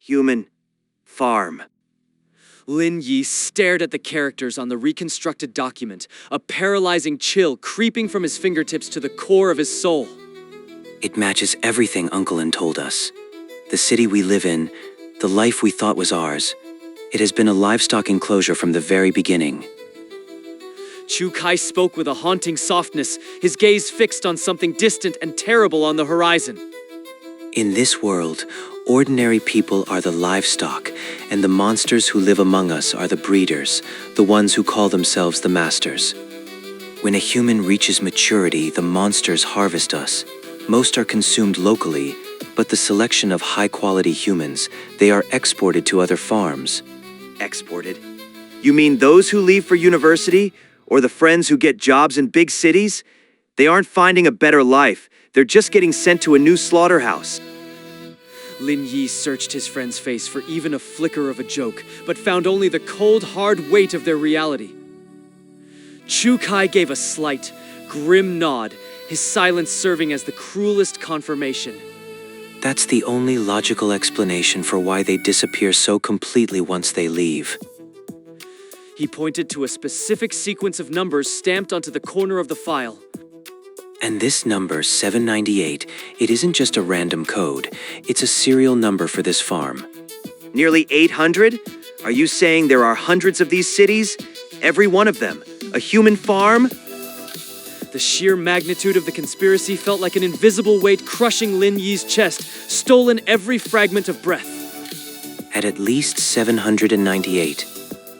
human farm. Lin Yi stared at the characters on the reconstructed document, a paralyzing chill creeping from his fingertips to the core of his soul. It matches everything Uncle Lin told us. The city we live in, the life we thought was ours. It has been a livestock enclosure from the very beginning. Chu Kai spoke with a haunting softness, his gaze fixed on something distant and terrible on the horizon. In this world, ordinary people are the livestock, and the monsters who live among us are the breeders, the ones who call themselves the masters. When a human reaches maturity, the monsters harvest us. Most are consumed locally, but the selection of high-quality humans, they are exported to other farms. Exported? You mean those who leave for university? Or the friends who get jobs in big cities? They aren't finding a better life. They're just getting sent to a new slaughterhouse. Lin Yi searched his friend's face for even a flicker of a joke, but found only the cold, hard weight of their reality. Chu Kai gave a slight, grim nod, his silence serving as the cruelest confirmation. That's the only logical explanation for why they disappear so completely once they leave. He pointed to a specific sequence of numbers stamped onto the corner of the file. And this number, 798, it isn't just a random code. It's a serial number for this farm. Nearly 800? Are you saying there are hundreds of these cities? Every one of them? A human farm? The sheer magnitude of the conspiracy felt like an invisible weight crushing Lin Yi's chest, stolen every fragment of breath. At least 798.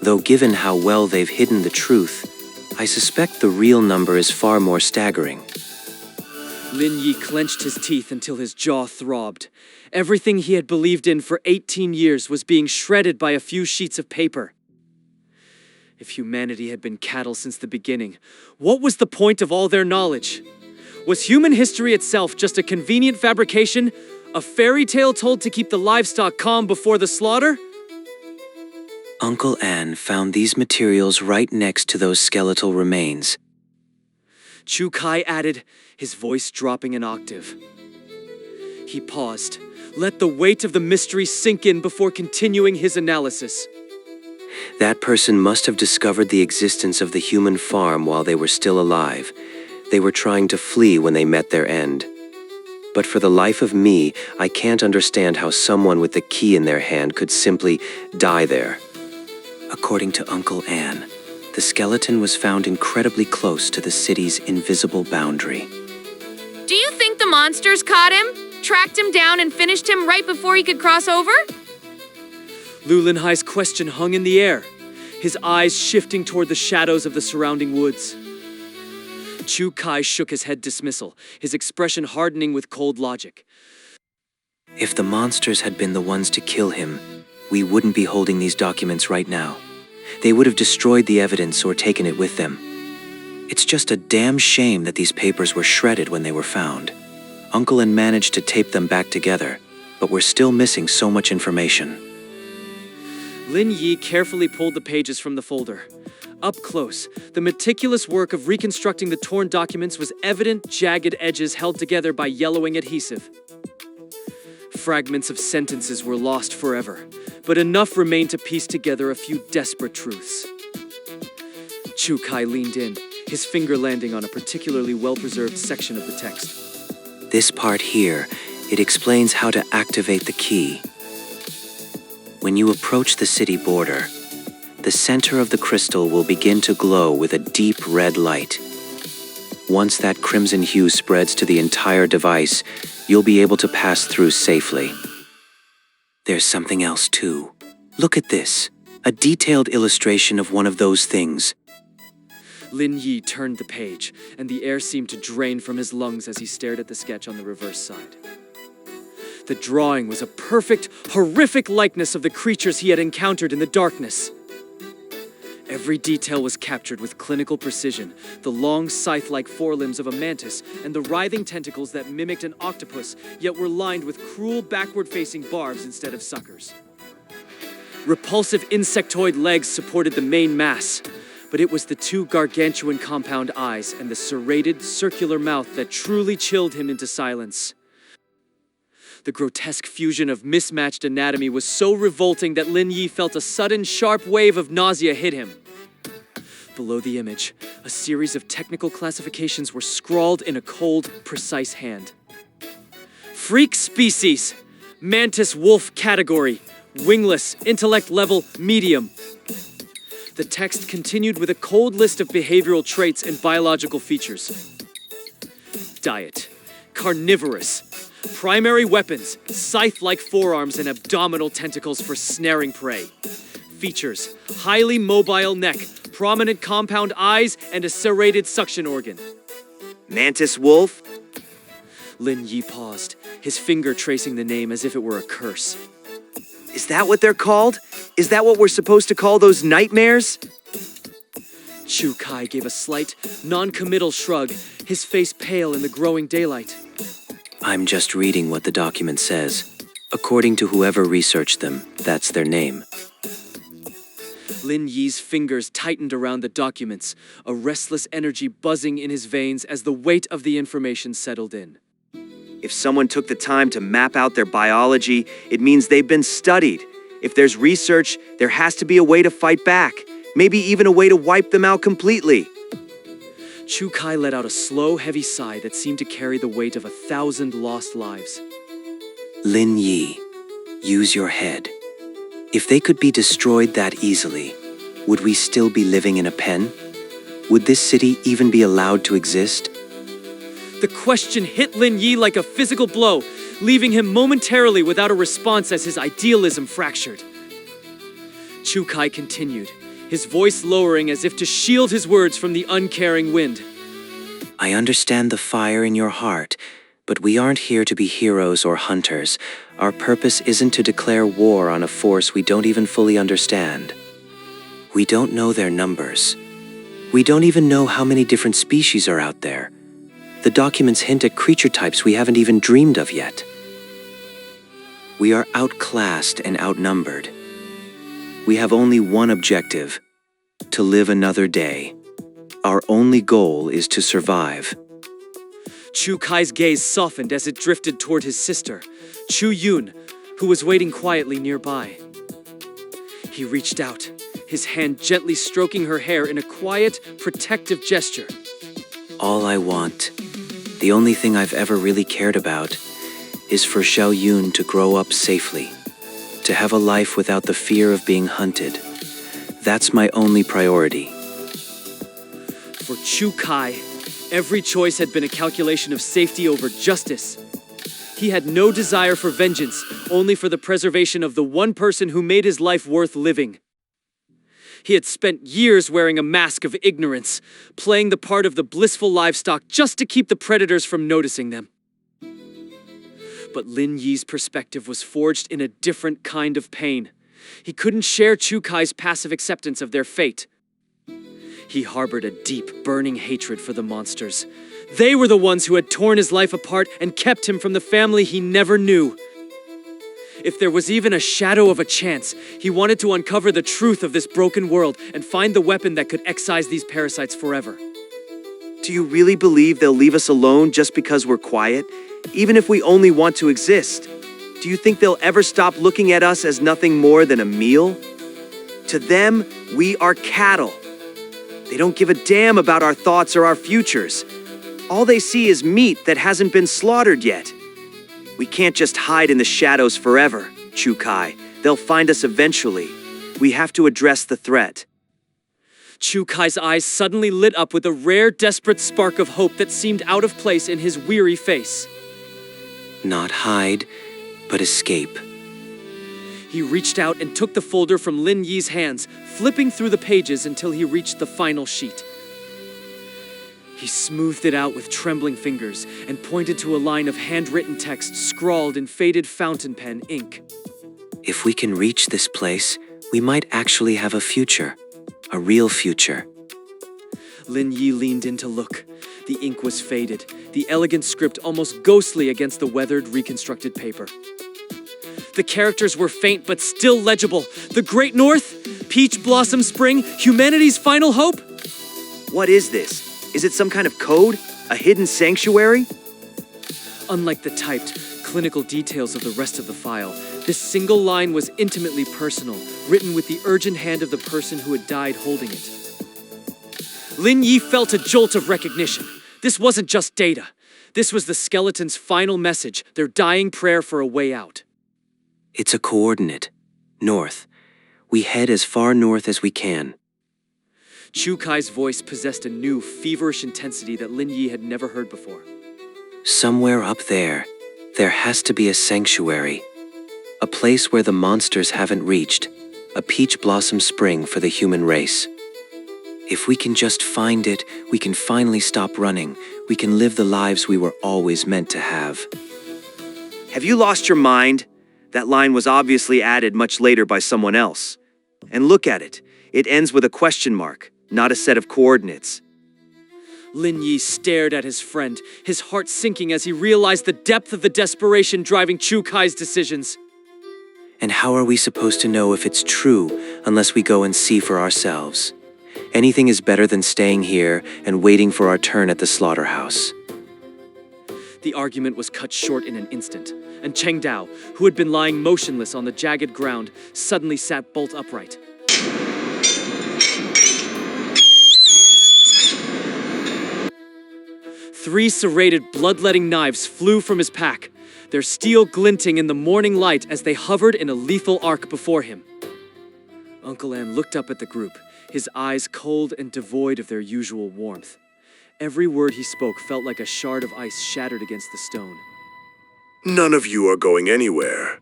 Though given how well they've hidden the truth, I suspect the real number is far more staggering. Lin Yi clenched his teeth until his jaw throbbed. Everything he had believed in for 18 years was being shredded by a few sheets of paper. If humanity had been cattle since the beginning, what was the point of all their knowledge? Was human history itself just a convenient fabrication? A fairy tale told to keep the livestock calm before the slaughter? Uncle An found these materials right next to those skeletal remains. Chu Kai added, his voice dropping an octave. He paused, let the weight of the mystery sink in before continuing his analysis. That person must have discovered the existence of the human farm while they were still alive. They were trying to flee when they met their end. But for the life of me, I can't understand how someone with the key in their hand could simply die there. According to Uncle An, the skeleton was found incredibly close to the city's invisible boundary. Do you think the monsters caught him, tracked him down, and finished him right before he could cross over? Lu Linhai's question hung in the air, his eyes shifting toward the shadows of the surrounding woods. Chu Kai shook his head dismissal, his expression hardening with cold logic. If the monsters had been the ones to kill him, we wouldn't be holding these documents right now. They would have destroyed the evidence or taken it with them. It's just a damn shame that these papers were shredded when they were found. Uncle Lin managed to tape them back together, but we're still missing so much information. Lin Yi carefully pulled the pages from the folder. Up close, the meticulous work of reconstructing the torn documents was evident, jagged edges held together by yellowing adhesive. Fragments of sentences were lost forever, but enough remained to piece together a few desperate truths. Chu Kai leaned in, his finger landing on a particularly well-preserved section of the text. This part here, it explains how to activate the key. When you approach the city border, the center of the crystal will begin to glow with a deep red light. Once that crimson hue spreads to the entire device, you'll be able to pass through safely. There's something else too. Look at this, a detailed illustration of one of those things. Lin Yi turned the page, and the air seemed to drain from his lungs as he stared at the sketch on the reverse side. The drawing was a perfect, horrific likeness of the creatures he had encountered in the darkness. Every detail was captured with clinical precision, the long scythe-like forelimbs of a mantis and the writhing tentacles that mimicked an octopus, yet were lined with cruel backward-facing barbs instead of suckers. Repulsive insectoid legs supported the main mass, but it was the two gargantuan compound eyes and the serrated, circular mouth that truly chilled him into silence. The grotesque fusion of mismatched anatomy was so revolting that Lin Yi felt a sudden, sharp wave of nausea hit him. Below the image, a series of technical classifications were scrawled in a cold, precise hand. Freak species, mantis wolf category, wingless, intellect level, medium. The text continued with a cold list of behavioral traits and biological features. Diet, carnivorous. Primary weapons, scythe-like forearms and abdominal tentacles for snaring prey. Features, highly mobile neck, prominent compound eyes, and a serrated suction organ. Mantis wolf? Lin Yi paused, his finger tracing the name as if it were a curse. Is that what they're called? Is that what we're supposed to call those nightmares? Chu Kai gave a slight, non-committal shrug, his face pale in the growing daylight. I'm just reading what the document says. According to whoever researched them, that's their name. Lin Yi's fingers tightened around the documents, a restless energy buzzing in his veins as the weight of the information settled in. If someone took the time to map out their biology, it means they've been studied. If there's research, there has to be a way to fight back. Maybe even a way to wipe them out completely. Chu Kai let out a slow, heavy sigh that seemed to carry the weight of 1,000 lost lives. Lin Yi, use your head. If they could be destroyed that easily, would we still be living in a pen? Would this city even be allowed to exist? The question hit Lin Yi like a physical blow, leaving him momentarily without a response as his idealism fractured. Chu Kai continued, his voice lowering as if to shield his words from the uncaring wind. I understand the fire in your heart, but we aren't here to be heroes or hunters. Our purpose isn't to declare war on a force we don't even fully understand. We don't know their numbers. We don't even know how many different species are out there. The documents hint at creature types we haven't even dreamed of yet. We are outclassed and outnumbered. We have only one objective: to live another day. Our only goal is to survive. Chu Kai's gaze softened as it drifted toward his sister, Chu Yun, who was waiting quietly nearby. He reached out, his hand gently stroking her hair in a quiet, protective gesture. All I want, the only thing I've ever really cared about, is for Xiao Yun to grow up safely, to have a life without the fear of being hunted. That's my only priority. For Chu Kai, every choice had been a calculation of safety over justice. He had no desire for vengeance, only for the preservation of the one person who made his life worth living. He had spent years wearing a mask of ignorance, playing the part of the blissful livestock just to keep the predators from noticing them. But Lin Yi's perspective was forged in a different kind of pain. He couldn't share Chu Kai's passive acceptance of their fate. He harbored a deep, burning hatred for the monsters. They were the ones who had torn his life apart and kept him from the family he never knew. If there was even a shadow of a chance, he wanted to uncover the truth of this broken world and find the weapon that could excise these parasites forever. Do you really believe they'll leave us alone just because we're quiet, even if we only want to exist? Do you think they'll ever stop looking at us as nothing more than a meal? To them, we are cattle. They don't give a damn about our thoughts or our futures. All they see is meat that hasn't been slaughtered yet. We can't just hide in the shadows forever, Chu Kai. They'll find us eventually. We have to address the threat. Chu Kai's eyes suddenly lit up with a rare, desperate spark of hope that seemed out of place in his weary face. Not hide, but escape. He reached out and took the folder from Lin Yi's hands, flipping through the pages until he reached the final sheet. He smoothed it out with trembling fingers and pointed to a line of handwritten text scrawled in faded fountain pen ink. If we can reach this place, we might actually have a future. A real future. Lin Yi leaned in to look. The ink was faded, the elegant script almost ghostly against the weathered, reconstructed paper. The characters were faint but still legible. The Great North, Peach Blossom Spring, humanity's final hope. What is this? Is it some kind of code? A hidden sanctuary? Unlike the typed, clinical details of the rest of the file. This single line was intimately personal, written with the urgent hand of the person who had died holding it. Lin Yi felt a jolt of recognition. This wasn't just data. This was the skeleton's final message, their dying prayer for a way out. It's a coordinate. North. We head as far north as we can. Chu Kai's voice possessed a new, feverish intensity that Lin Yi had never heard before. Somewhere up there has to be a sanctuary. A place where the monsters haven't reached. A peach blossom spring for the human race. If we can just find it, we can finally stop running. We can live the lives we were always meant to have. Have you lost your mind? That line was obviously added much later by someone else. And look at it. It ends with a question mark, not a set of coordinates. Lin Yi stared at his friend, his heart sinking as he realized the depth of the desperation driving Chu Kai's decisions. And how are we supposed to know if it's true unless we go and see for ourselves? Anything is better than staying here and waiting for our turn at the slaughterhouse. The argument was cut short in an instant, and Cheng Dao, who had been lying motionless on the jagged ground, suddenly sat bolt upright. Three serrated, bloodletting knives flew from his pack, their steel glinting in the morning light as they hovered in a lethal arc before him. Uncle An looked up at the group, his eyes cold and devoid of their usual warmth. Every word he spoke felt like a shard of ice shattered against the stone. None of you are going anywhere.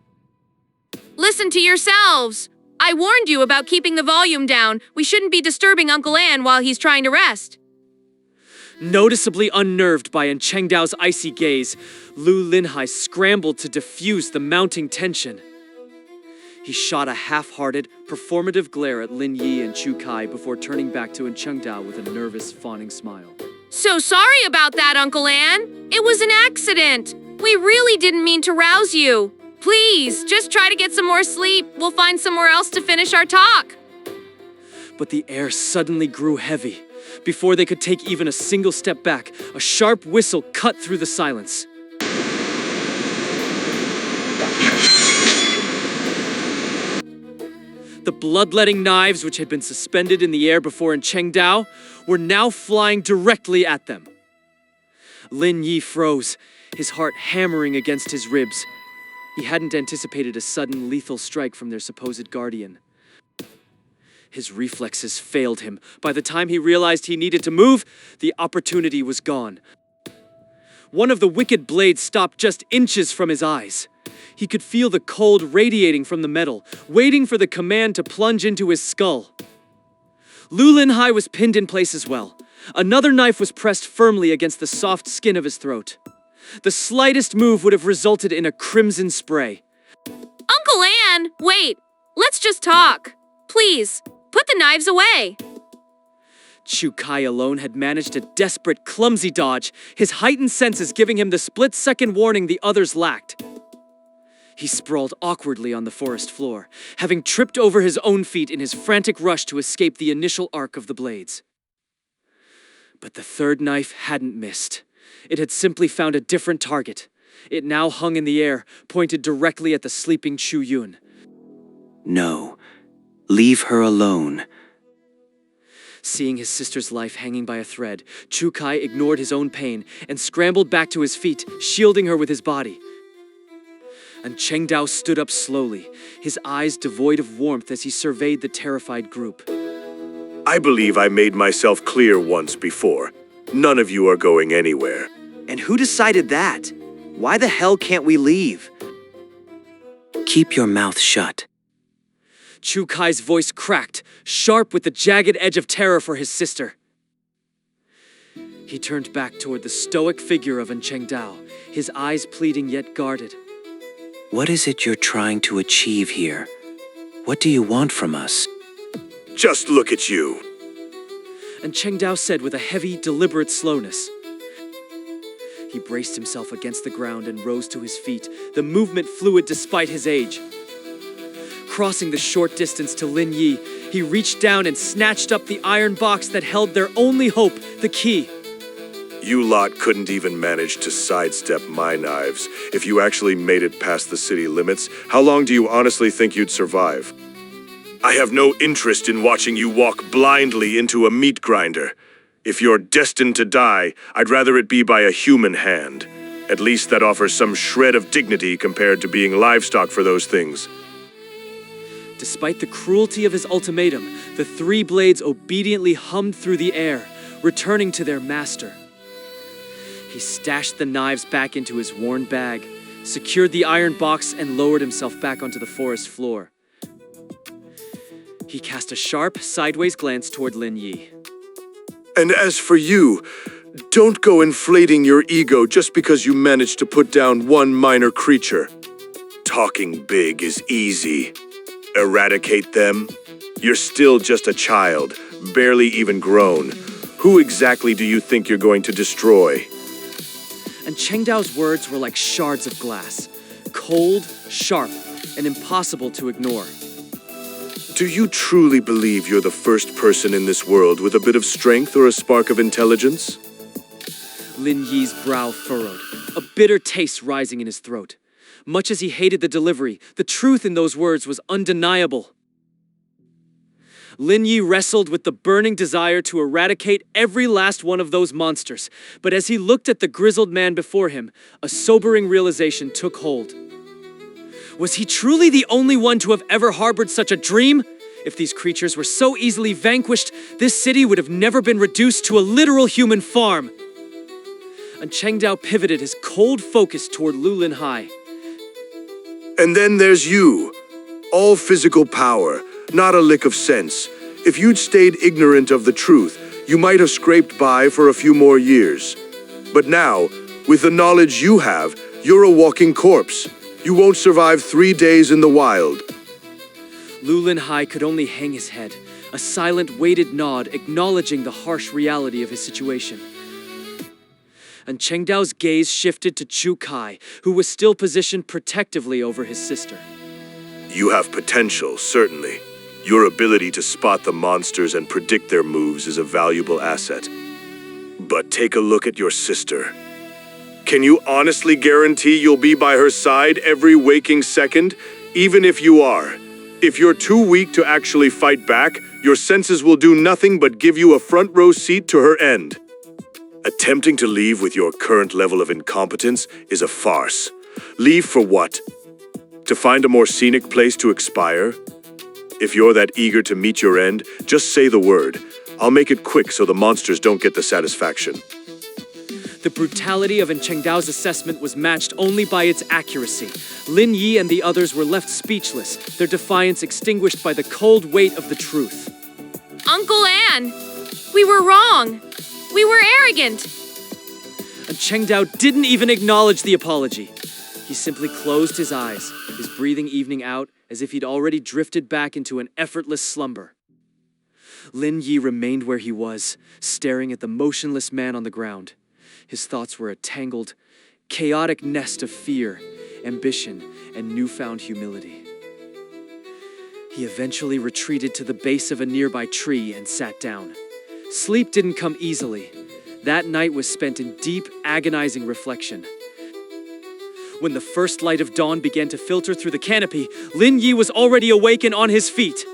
Listen to yourselves. I warned you about keeping the volume down. We shouldn't be disturbing Uncle An while he's trying to rest. Noticeably unnerved by Cheng Dao's icy gaze, Lu Linhai scrambled to diffuse the mounting tension. He shot a half-hearted, performative glare at Lin Yi and Chu Kai before turning back to Cheng Dao with a nervous, fawning smile. So sorry about that, Uncle An. It was an accident. We really didn't mean to rouse you. Please, just try to get some more sleep. We'll find somewhere else to finish our talk. But the air suddenly grew heavy. Before they could take even a single step back, a sharp whistle cut through the silence. The bloodletting knives, which had been suspended in the air before Cheng Dao, were now flying directly at them. Lin Yi froze, his heart hammering against his ribs. He hadn't anticipated a sudden lethal strike from their supposed guardian. His reflexes failed him. By the time he realized he needed to move, the opportunity was gone. One of the wicked blades stopped just inches from his eyes. He could feel the cold radiating from the metal, waiting for the command to plunge into his skull. Lu Linhai was pinned in place as well. Another knife was pressed firmly against the soft skin of his throat. The slightest move would have resulted in a crimson spray. Uncle An, wait. Let's just talk. Please, put the knives away. Chu Kai alone had managed a desperate, clumsy dodge, his heightened senses giving him the split-second warning the others lacked. He sprawled awkwardly on the forest floor, having tripped over his own feet in his frantic rush to escape the initial arc of the blades. But the third knife hadn't missed. It had simply found a different target. It now hung in the air, pointed directly at the sleeping Chu Yun. No. Leave her alone. Seeing his sister's life hanging by a thread, Chu Kai ignored his own pain and scrambled back to his feet, shielding her with his body. And Cheng Dao stood up slowly, his eyes devoid of warmth as he surveyed the terrified group. I believe I made myself clear once before. None of you are going anywhere. And who decided that? Why the hell can't we leave? Keep your mouth shut. Chu Kai's voice cracked, sharp with the jagged edge of terror for his sister. He turned back toward the stoic figure of Cheng Dao, his eyes pleading yet guarded. What is it you're trying to achieve here? What do you want from us? Just look at you. And Cheng Dao said with a heavy, deliberate slowness. He braced himself against the ground and rose to his feet, the movement fluid despite his age. Crossing the short distance to Lin Yi, he reached down and snatched up the iron box that held their only hope, the key. You lot couldn't even manage to sidestep my knives. If you actually made it past the city limits, how long do you honestly think you'd survive? I have no interest in watching you walk blindly into a meat grinder. If you're destined to die, I'd rather it be by a human hand. At least that offers some shred of dignity compared to being livestock for those things. Despite the cruelty of his ultimatum, the three blades obediently hummed through the air, returning to their master. He stashed the knives back into his worn bag, secured the iron box, and lowered himself back onto the forest floor. He cast a sharp, sideways glance toward Lin Yi. And as for you, don't go inflating your ego just because you managed to put down one minor creature. Talking big is easy. Eradicate them? You're still just a child, barely even grown. Who exactly do you think you're going to destroy? And Chengdao's words were like shards of glass, cold, sharp, and impossible to ignore. Do you truly believe you're the first person in this world with a bit of strength or a spark of intelligence? Lin Yi's brow furrowed, a bitter taste rising in his throat. Much as he hated the delivery, the truth in those words was undeniable. Lin Yi wrestled with the burning desire to eradicate every last one of those monsters, but as he looked at the grizzled man before him, a sobering realization took hold. Was he truly the only one to have ever harbored such a dream? If these creatures were so easily vanquished, this city would have never been reduced to a literal human farm. And Chengdao pivoted his cold focus toward Lulin Hai. And then there's you. All physical power, not a lick of sense. If you'd stayed ignorant of the truth, you might have scraped by for a few more years. But now, with the knowledge you have, you're a walking corpse. You won't survive 3 days in the wild. Lulin Hai could only hang his head, a silent, weighted nod acknowledging the harsh reality of his situation. And Chengdao's gaze shifted to Chu Kai, who was still positioned protectively over his sister. You have potential, certainly. Your ability to spot the monsters and predict their moves is a valuable asset. But take a look at your sister. Can you honestly guarantee you'll be by her side every waking second, even if you are? If you're too weak to actually fight back, your senses will do nothing but give you a front row seat to her end. Attempting to leave with your current level of incompetence is a farce. Leave for what? To find a more scenic place to expire? If you're that eager to meet your end, just say the word. I'll make it quick so the monsters don't get the satisfaction. The brutality of Chengdao's assessment was matched only by its accuracy. Lin Yi and the others were left speechless, their defiance extinguished by the cold weight of the truth. Uncle Anne, we were wrong. We were arrogant. And Chengdao didn't even acknowledge the apology. He simply closed his eyes, his breathing evening out as if he'd already drifted back into an effortless slumber. Lin Yi remained where he was, staring at the motionless man on the ground. His thoughts were a tangled, chaotic nest of fear, ambition, and newfound humility. He eventually retreated to the base of a nearby tree and sat down. Sleep didn't come easily. That night was spent in deep, agonizing reflection. When the first light of dawn began to filter through the canopy, Lin Yi was already awake and on his feet.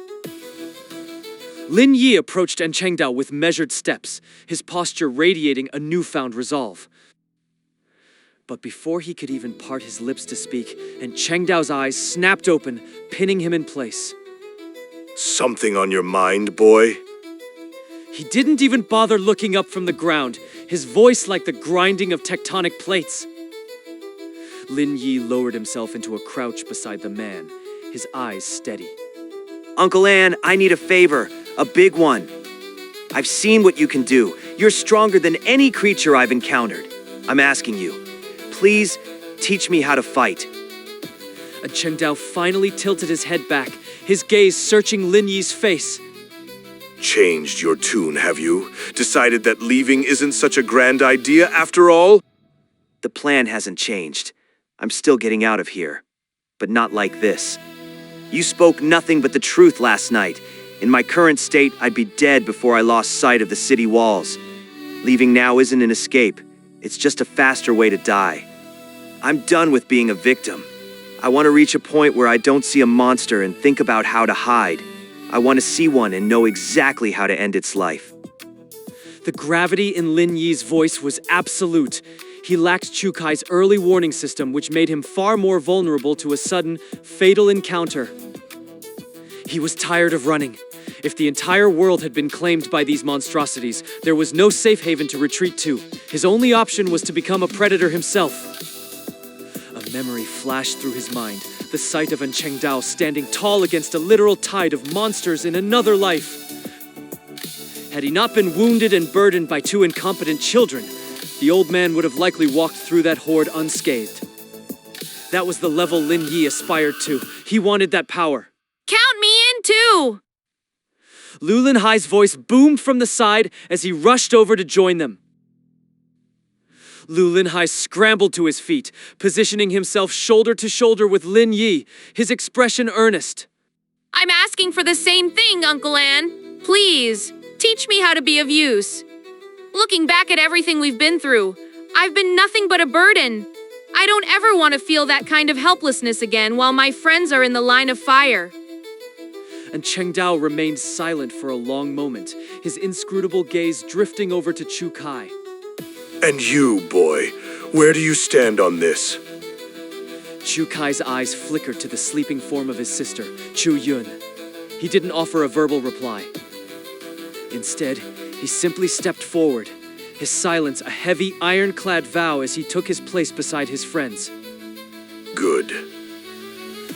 Lin Yi approached Chengdao with measured steps, his posture radiating a newfound resolve. But before he could even part his lips to speak, Chengdao's eyes snapped open, pinning him in place. Something on your mind, boy? He didn't even bother looking up from the ground, his voice like the grinding of tectonic plates. Lin Yi lowered himself into a crouch beside the man, his eyes steady. Uncle Anne, I need a favor, a big one. I've seen what you can do. You're stronger than any creature I've encountered. I'm asking you, please teach me how to fight. And Chengdao finally tilted his head back, his gaze searching Lin Yi's face. Changed your tune, have you? Decided that leaving isn't such a grand idea after all? The plan hasn't changed. I'm still getting out of here. But not like this. You spoke nothing but the truth last night. In my current state, I'd be dead before I lost sight of the city walls. Leaving now isn't an escape. It's just a faster way to die. I'm done with being a victim. I want to reach a point where I don't see a monster and think about how to hide. I want to see one and know exactly how to end its life. The gravity in Lin Yi's voice was absolute. He lacked Chu Kai's early warning system, which made him far more vulnerable to a sudden, fatal encounter. He was tired of running. If the entire world had been claimed by these monstrosities, there was no safe haven to retreat to. His only option was to become a predator himself. A memory flashed through his mind, the sight of An Chengdao standing tall against a literal tide of monsters in another life. Had he not been wounded and burdened by two incompetent children, the old man would have likely walked through that horde unscathed. That was the level Lin Yi aspired to. He wanted that power. Count me in too! Lu Linhai's voice boomed from the side as he rushed over to join them. Lu Linhai scrambled to his feet, positioning himself shoulder to shoulder with Lin Yi, his expression earnest. I'm asking for the same thing, Uncle An. Please, teach me how to be of use. Looking back at everything we've been through, I've been nothing but a burden. I don't ever want to feel that kind of helplessness again while my friends are in the line of fire. And Chengdao remained silent for a long moment, his inscrutable gaze drifting over to Chu Kai. And you, boy, where do you stand on this? Chu Kai's eyes flickered to the sleeping form of his sister, Chu Yun. He didn't offer a verbal reply. Instead, he simply stepped forward, his silence a heavy, ironclad vow as he took his place beside his friends. Good.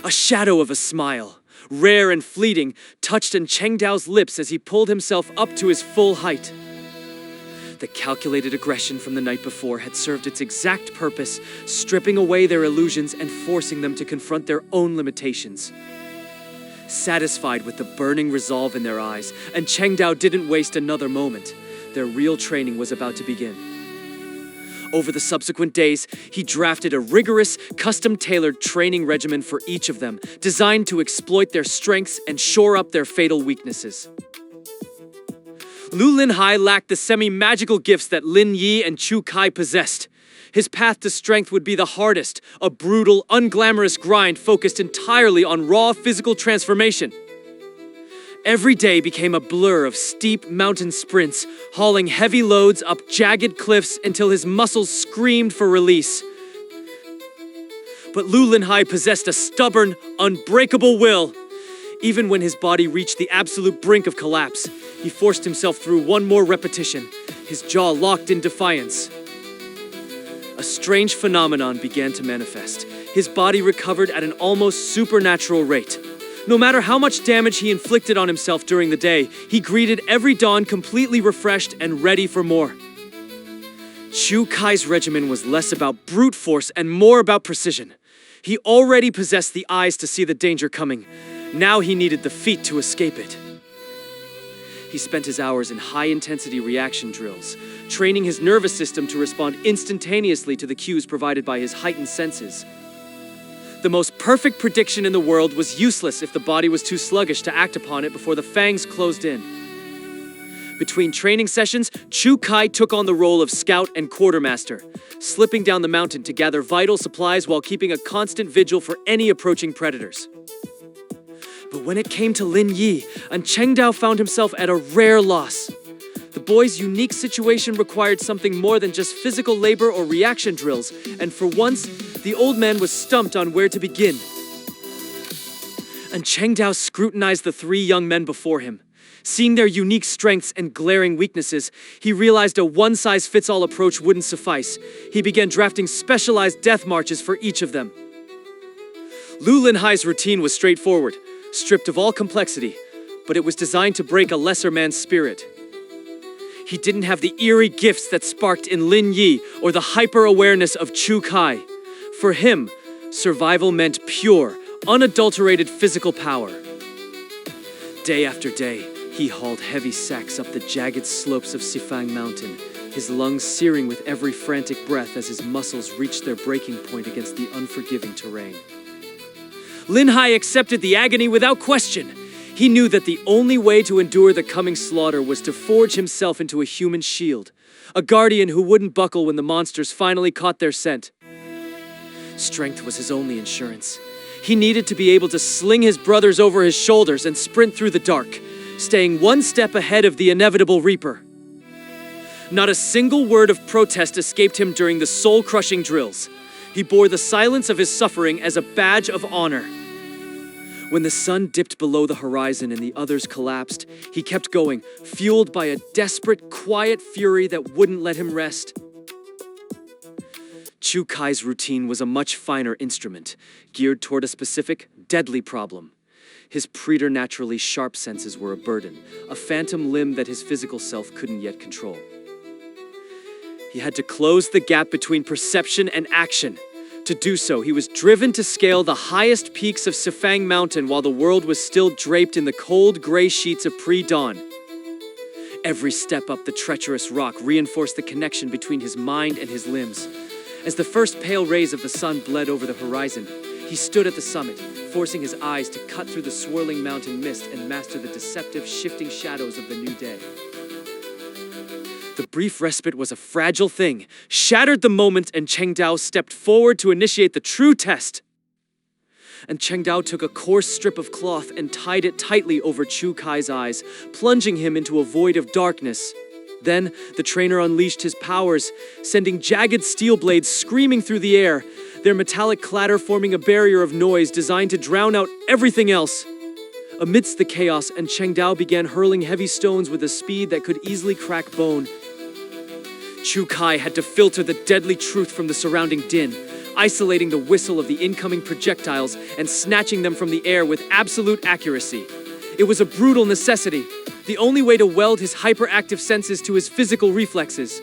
A shadow of a smile, rare and fleeting, touched An Chengdao's lips as he pulled himself up to his full height. The calculated aggression from the night before had served its exact purpose, stripping away their illusions and forcing them to confront their own limitations. Satisfied with the burning resolve in their eyes, An Chengdao didn't waste another moment. Their real training was about to begin. Over the subsequent days, he drafted a rigorous, custom-tailored training regimen for each of them, designed to exploit their strengths and shore up their fatal weaknesses. Lu Linhai lacked the semi-magical gifts that Lin Yi and Chu Kai possessed. His path to strength would be the hardest, a brutal, unglamorous grind focused entirely on raw physical transformation. Every day became a blur of steep mountain sprints, hauling heavy loads up jagged cliffs until his muscles screamed for release. But Lu Linhai possessed a stubborn, unbreakable will. Even when his body reached the absolute brink of collapse, he forced himself through one more repetition, his jaw locked in defiance. A strange phenomenon began to manifest. His body recovered at an almost supernatural rate. No matter how much damage he inflicted on himself during the day, he greeted every dawn completely refreshed and ready for more. Chu Kai's regimen was less about brute force and more about precision. He already possessed the eyes to see the danger coming. Now he needed the feet to escape it. He spent his hours in high-intensity reaction drills, training his nervous system to respond instantaneously to the cues provided by his heightened senses. The most perfect prediction in the world was useless if the body was too sluggish to act upon it before the fangs closed in. Between training sessions, Chu Kai took on the role of scout and quartermaster, slipping down the mountain to gather vital supplies while keeping a constant vigil for any approaching predators. But when it came to Lin Yi, An Chengdao found himself at a rare loss. The boy's unique situation required something more than just physical labor or reaction drills, and for once, the old man was stumped on where to begin. An Chengdao scrutinized the three young men before him. Seeing their unique strengths and glaring weaknesses, he realized a one-size-fits-all approach wouldn't suffice. He began drafting specialized death marches for each of them. Lu Linhai's routine was straightforward, stripped of all complexity, but it was designed to break a lesser man's spirit. He didn't have the eerie gifts that sparked in Lin Yi or the hyper-awareness of Chu Kai. For him, survival meant pure, unadulterated physical power. Day after day, he hauled heavy sacks up the jagged slopes of Sifang Mountain, his lungs searing with every frantic breath as his muscles reached their breaking point against the unforgiving terrain. Lin Hai accepted the agony without question. He knew that the only way to endure the coming slaughter was to forge himself into a human shield, a guardian who wouldn't buckle when the monsters finally caught their scent. Strength was his only insurance. He needed to be able to sling his brothers over his shoulders and sprint through the dark, staying one step ahead of the inevitable Reaper. Not a single word of protest escaped him during the soul-crushing drills. He bore the silence of his suffering as a badge of honor. When the sun dipped below the horizon and the others collapsed, he kept going, fueled by a desperate, quiet fury that wouldn't let him rest. Chu Kai's routine was a much finer instrument, geared toward a specific, deadly problem. His preternaturally sharp senses were a burden, a phantom limb that his physical self couldn't yet control. He had to close the gap between perception and action. To do so, he was driven to scale the highest peaks of Sifang Mountain while the world was still draped in the cold gray sheets of pre-dawn. Every step up the treacherous rock reinforced the connection between his mind and his limbs. As the first pale rays of the sun bled over the horizon, he stood at the summit, forcing his eyes to cut through the swirling mountain mist and master the deceptive, shifting shadows of the new day. The brief respite was a fragile thing, shattered the moment, and Cheng Dao stepped forward to initiate the true test. And Cheng Dao took a coarse strip of cloth and tied it tightly over Chu Kai's eyes, plunging him into a void of darkness. Then, the trainer unleashed his powers, sending jagged steel blades screaming through the air, their metallic clatter forming a barrier of noise designed to drown out everything else. Amidst the chaos, Cheng Dao began hurling heavy stones with a speed that could easily crack bone. Chu Kai had to filter the deadly truth from the surrounding din, isolating the whistle of the incoming projectiles and snatching them from the air with absolute accuracy. It was a brutal necessity, the only way to weld his hyperactive senses to his physical reflexes.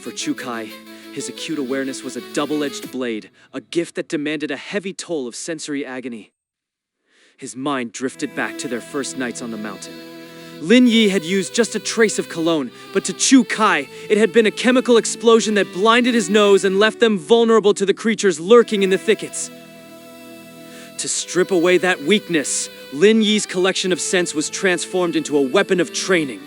For Chu Kai, his acute awareness was a double-edged blade, a gift that demanded a heavy toll of sensory agony. His mind drifted back to their first nights on the mountain. Lin Yi had used just a trace of cologne, but to Chu Kai, it had been a chemical explosion that blinded his nose and left them vulnerable to the creatures lurking in the thickets. To strip away that weakness, Lin Yi's collection of scents was transformed into a weapon of training.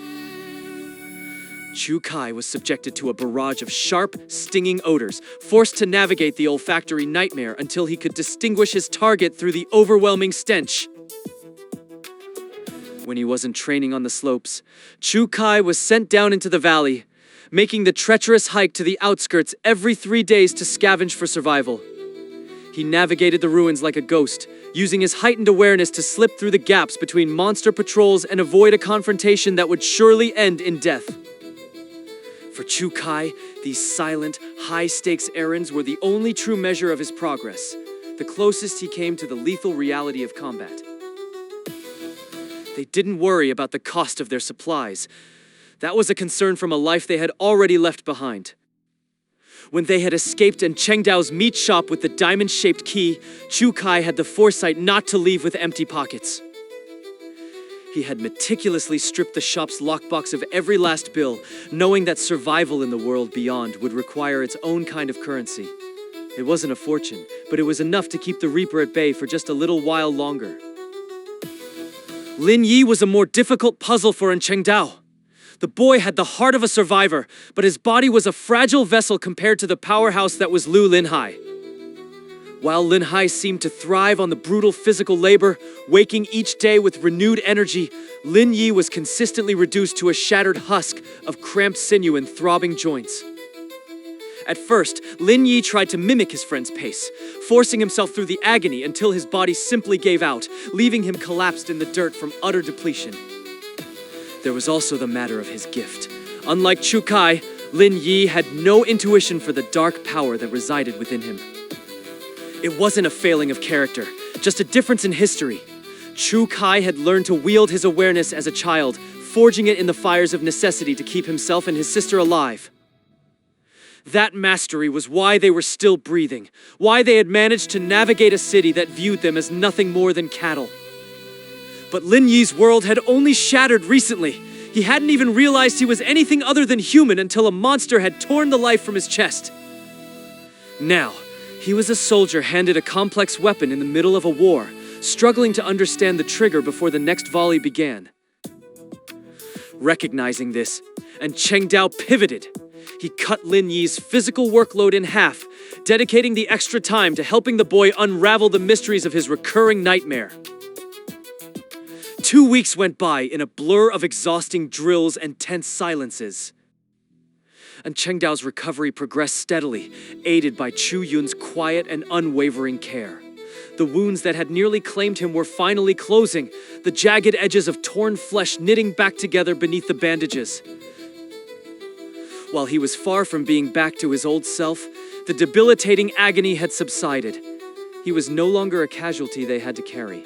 Chu Kai was subjected to a barrage of sharp, stinging odors, forced to navigate the olfactory nightmare until he could distinguish his target through the overwhelming stench. When he wasn't training on the slopes, Chu Kai was sent down into the valley, making the treacherous hike to the outskirts every 3 days to scavenge for survival. He navigated the ruins like a ghost, using his heightened awareness to slip through the gaps between monster patrols and avoid a confrontation that would surely end in death. For Chu Kai, these silent, high-stakes errands were the only true measure of his progress, the closest he came to the lethal reality of combat. They didn't worry about the cost of their supplies. That was a concern from a life they had already left behind. When they had escaped Cheng Dao's meat shop with the diamond-shaped key, Chu Kai had the foresight not to leave with empty pockets. He had meticulously stripped the shop's lockbox of every last bill, knowing that survival in the world beyond would require its own kind of currency. It wasn't a fortune, but it was enough to keep the Reaper at bay for just a little while longer. Lin Yi was a more difficult puzzle for Cheng Dao. The boy had the heart of a survivor, but his body was a fragile vessel compared to the powerhouse that was Lu Linhai. While Linhai seemed to thrive on the brutal physical labor, waking each day with renewed energy, Lin Yi was consistently reduced to a shattered husk of cramped sinew and throbbing joints. At first, Lin Yi tried to mimic his friend's pace, forcing himself through the agony until his body simply gave out, leaving him collapsed in the dirt from utter depletion. There was also the matter of his gift. Unlike Chu Kai, Lin Yi had no intuition for the dark power that resided within him. It wasn't a failing of character, just a difference in history. Chu Kai had learned to wield his awareness as a child, forging it in the fires of necessity to keep himself and his sister alive. That mastery was why they were still breathing, why they had managed to navigate a city that viewed them as nothing more than cattle. But Lin Yi's world had only shattered recently. He hadn't even realized he was anything other than human until a monster had torn the life from his chest. Now, he was a soldier handed a complex weapon in the middle of a war, struggling to understand the trigger before the next volley began. Recognizing this, and Cheng Dao pivoted. He cut Lin Yi's physical workload in half, dedicating the extra time to helping the boy unravel the mysteries of his recurring nightmare. 2 weeks went by in a blur of exhausting drills and tense silences. And Cheng Dao's recovery progressed steadily, aided by Chu Yun's quiet and unwavering care. The wounds that had nearly claimed him were finally closing, the jagged edges of torn flesh knitting back together beneath the bandages. While he was far from being back to his old self, the debilitating agony had subsided. He was no longer a casualty they had to carry.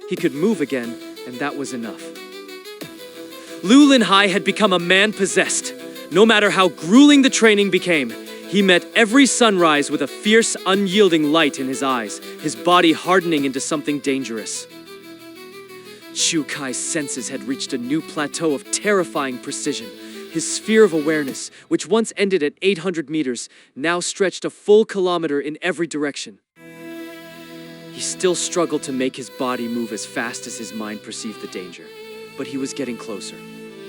He could move again, and that was enough. Lu Linhai had become a man possessed. No matter how grueling the training became, he met every sunrise with a fierce, unyielding light in his eyes, his body hardening into something dangerous. Chu Kai's senses had reached a new plateau of terrifying precision. His sphere of awareness, which once ended at 800 meters, now stretched a full kilometer in every direction. He still struggled to make his body move as fast as his mind perceived the danger, but he was getting closer.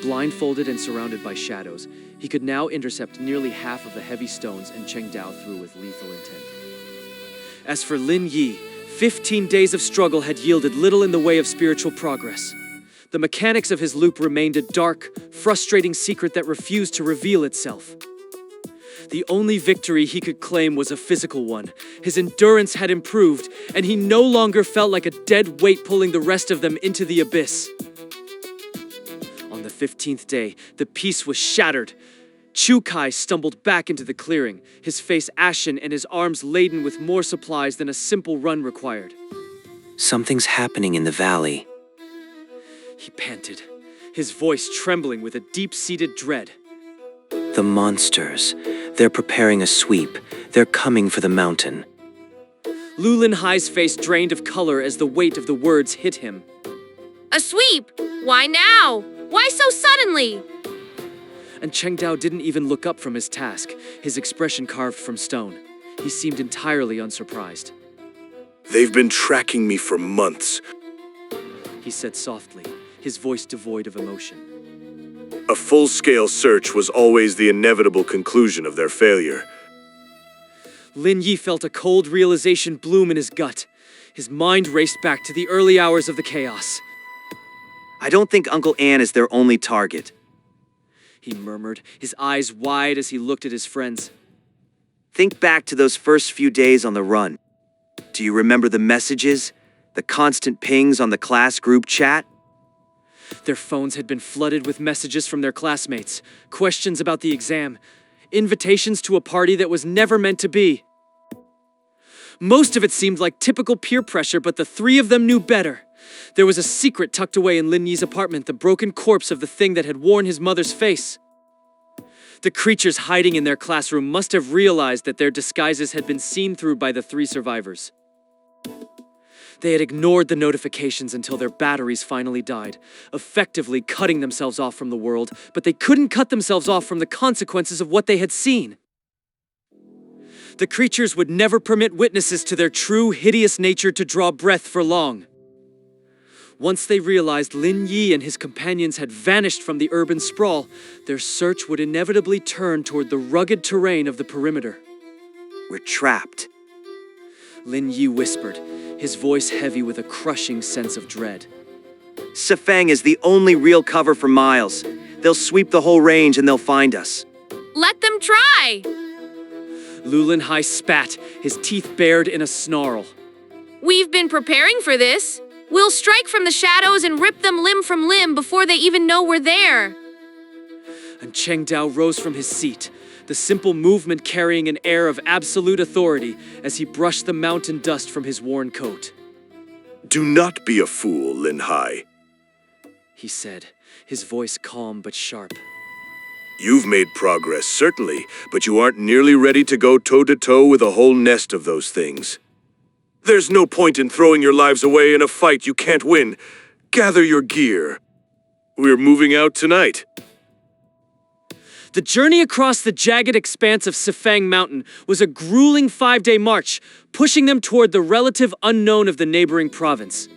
Blindfolded and surrounded by shadows, he could now intercept nearly half of the heavy stones and Cheng Dao threw with lethal intent. As for Lin Yi, 15 days of struggle had yielded little in the way of spiritual progress. The mechanics of his loop remained a dark, frustrating secret that refused to reveal itself. The only victory he could claim was a physical one. His endurance had improved, and he no longer felt like a dead weight pulling the rest of them into the abyss. On the 15th day, the peace was shattered. Chu Kai stumbled back into the clearing, his face ashen and his arms laden with more supplies than a simple run required. Something's happening in the valley. He panted, his voice trembling with a deep-seated dread. The monsters. They're preparing a sweep. They're coming for the mountain. Lu Linhai's face drained of color as the weight of the words hit him. A sweep? Why now? Why so suddenly? And Cheng Dao didn't even look up from his task, his expression carved from stone. He seemed entirely unsurprised. They've been tracking me for months. He said softly, his voice devoid of emotion. A full-scale search was always the inevitable conclusion of their failure. Lin Yi felt a cold realization bloom in his gut. His mind raced back to the early hours of the chaos. I don't think Uncle Ann is their only target. He murmured, his eyes wide as he looked at his friends. Think back to those first few days on the run. Do you remember the messages? The constant pings on the class group chat? Their phones had been flooded with messages from their classmates, questions about the exam, invitations to a party that was never meant to be. Most of it seemed like typical peer pressure, but the three of them knew better. There was a secret tucked away in Lin Yi's apartment, the broken corpse of the thing that had worn his mother's face. The creatures hiding in their classroom must have realized that their disguises had been seen through by the three survivors. They had ignored the notifications until their batteries finally died, effectively cutting themselves off from the world, but they couldn't cut themselves off from the consequences of what they had seen. The creatures would never permit witnesses to their true, hideous nature to draw breath for long. Once they realized Lin Yi and his companions had vanished from the urban sprawl, their search would inevitably turn toward the rugged terrain of the perimeter. We're trapped. Lin Yi whispered, his voice heavy with a crushing sense of dread. Sifeng is the only real cover for miles. They'll sweep the whole range and they'll find us. Let them try! Lu Linhai spat, his teeth bared in a snarl. We've been preparing for this. We'll strike from the shadows and rip them limb from limb before they even know we're there. And Cheng Dao rose from his seat, the simple movement carrying an air of absolute authority as he brushed the mountain dust from his worn coat. Do not be a fool, Lin Hai. He said, his voice calm but sharp. You've made progress, certainly, but you aren't nearly ready to go toe-to-toe with a whole nest of those things. There's no point in throwing your lives away in a fight you can't win. Gather your gear. We're moving out tonight. The journey across the jagged expanse of Sifeng Mountain was a grueling 5-day march, pushing them toward the relative unknown of the neighboring province.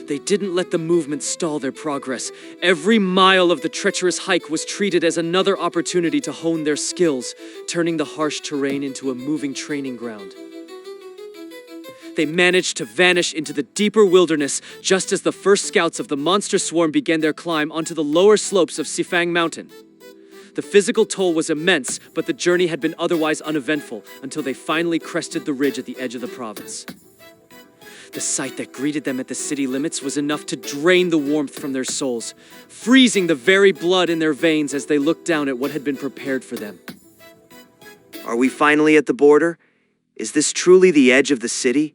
They didn't let the movement stall their progress. Every mile of the treacherous hike was treated as another opportunity to hone their skills, turning the harsh terrain into a moving training ground. They managed to vanish into the deeper wilderness just as the first scouts of the monster swarm began their climb onto the lower slopes of Sifang Mountain. The physical toll was immense, but the journey had been otherwise uneventful until they finally crested the ridge at the edge of the province. The sight that greeted them at the city limits was enough to drain the warmth from their souls, freezing the very blood in their veins as they looked down at what had been prepared for them. Are we finally at the border? Is this truly the edge of the city?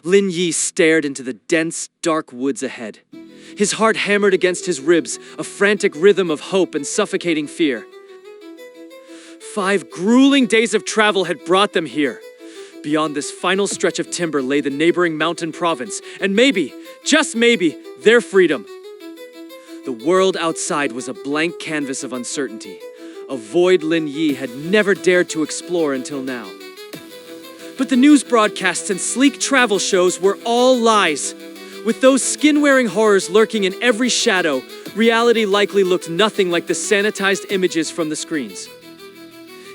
Lin Yi stared into the dense, dark woods ahead. His heart hammered against his ribs, a frantic rhythm of hope and suffocating fear. 5 grueling days of travel had brought them here. Beyond this final stretch of timber lay the neighboring mountain province, and maybe, just maybe, their freedom. The world outside was a blank canvas of uncertainty, a void Lin Yi had never dared to explore until now. But the news broadcasts and sleek travel shows were all lies. With those skin-wearing horrors lurking in every shadow, reality likely looked nothing like the sanitized images from the screens.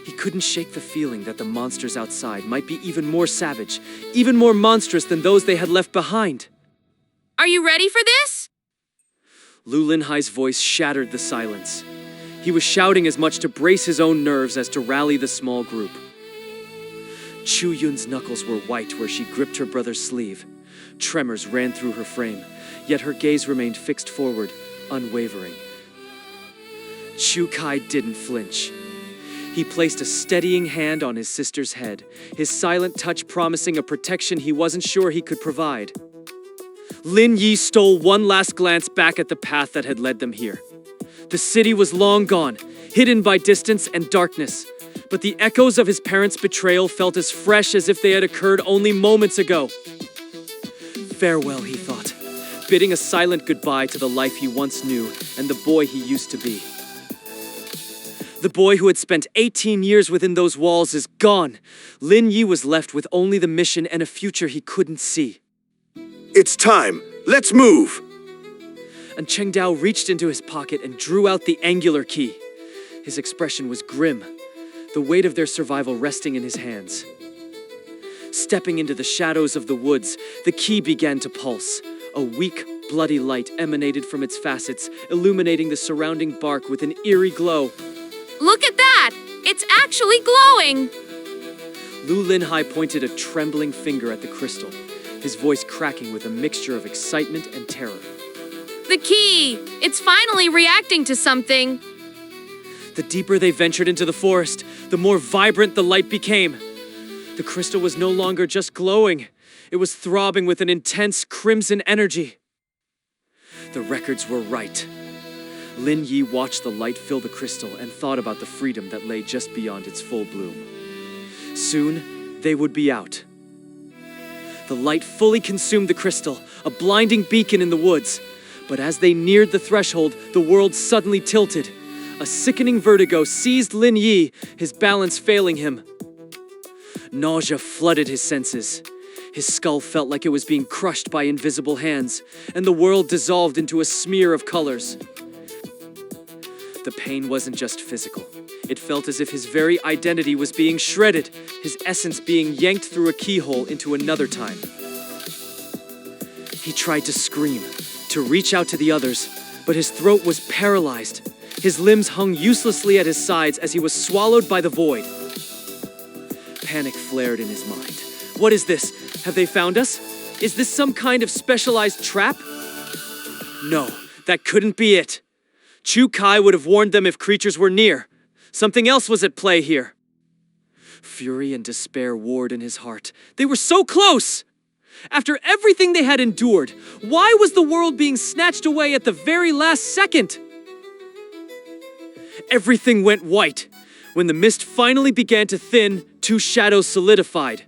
He couldn't shake the feeling that the monsters outside might be even more savage, even more monstrous than those they had left behind. Are you ready for this? Lu Linhai's voice shattered the silence. He was shouting as much to brace his own nerves as to rally the small group. Chu Yun's knuckles were white where she gripped her brother's sleeve. Tremors ran through her frame, yet her gaze remained fixed forward, unwavering. Chu Kai didn't flinch. He placed a steadying hand on his sister's head, his silent touch promising a protection he wasn't sure he could provide. Lin Yi stole one last glance back at the path that had led them here. The city was long gone, hidden by distance and darkness, but the echoes of his parents' betrayal felt as fresh as if they had occurred only moments ago. Farewell, he thought, bidding a silent goodbye to the life he once knew and the boy he used to be. The boy who had spent 18 years within those walls is gone. Lin Yi was left with only the mission and a future he couldn't see. It's time. Let's move. And Cheng Dao reached into his pocket and drew out the angular key. His expression was grim, the weight of their survival resting in his hands. Stepping into the shadows of the woods, the key began to pulse. A weak, bloody light emanated from its facets, illuminating the surrounding bark with an eerie glow. Look at that! It's actually glowing! Lu Linhai pointed a trembling finger at the crystal, his voice cracking with a mixture of excitement and terror. The key! It's finally reacting to something! The deeper they ventured into the forest, the more vibrant the light became. The crystal was no longer just glowing. It was throbbing with an intense crimson energy. The records were right. Lin Yi watched the light fill the crystal and thought about the freedom that lay just beyond its full bloom. Soon, they would be out. The light fully consumed the crystal, a blinding beacon in the woods. But as they neared the threshold, the world suddenly tilted. A sickening vertigo seized Lin Yi, his balance failing him. Nausea flooded his senses. His skull felt like it was being crushed by invisible hands, and the world dissolved into a smear of colors. The pain wasn't just physical. It felt as if his very identity was being shredded, his essence being yanked through a keyhole into another time. He tried to scream, to reach out to the others, but his throat was paralyzed. His limbs hung uselessly at his sides as he was swallowed by the void. Panic flared in his mind. What is this? Have they found us? Is this some kind of specialized trap? No, that couldn't be it. Chu Kai would have warned them if creatures were near. Something else was at play here. Fury and despair warred in his heart. They were so close! After everything they had endured, why was the world being snatched away at the very last second? Everything went white. When the mist finally began to thin, 2 shadows solidified.